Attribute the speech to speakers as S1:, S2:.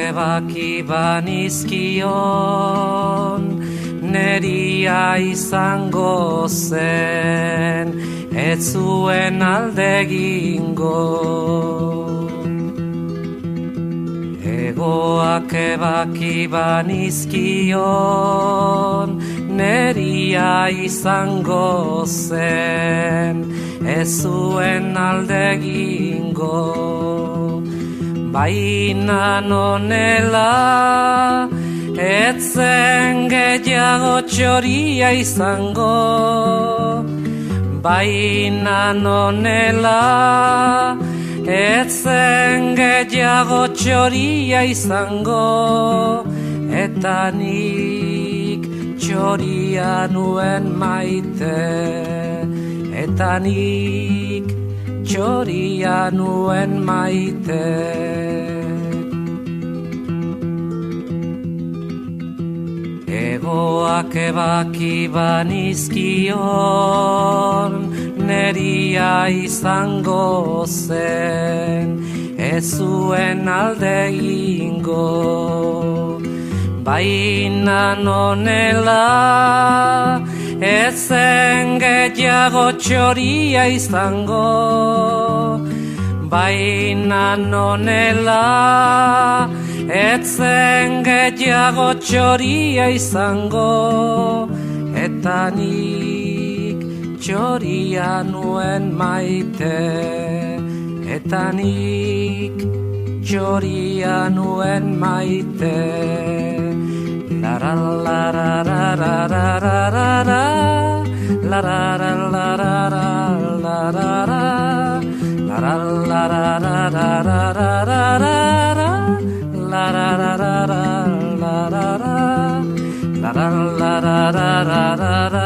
S1: ebaki banizkion, neria izango zen, ez zuen alde egingo. Egoak ebaki banizkion, neria izango zen, ez zuen alde egingo. Baina nonela, ez zen gehiago txoria izango. Baina nonela, ez zen gehiago txoria izango. Eta nik txoria nuen maite, eta nik txoria nuen maite. Egoak ebaki banizkion, neria izango zen, ez zuen alde egingo. Baina nonela, ez zen gehiago txoria izango. Baina nonela, ez zen gehiago txoria izango. Eta nik txoria nuen maite, eta nik txoria nuen maite. La-ra-la-ra-ra-ra-ra-ra-ra, la-ra-ra-la-ra-ra-ra-ra-ra, la-ra-la-ra-ra-ra-ra-ra-ra, la-ra-ra-ra-ra-ra-ra, la-ra-la-ra-ra-ra-ra-ra.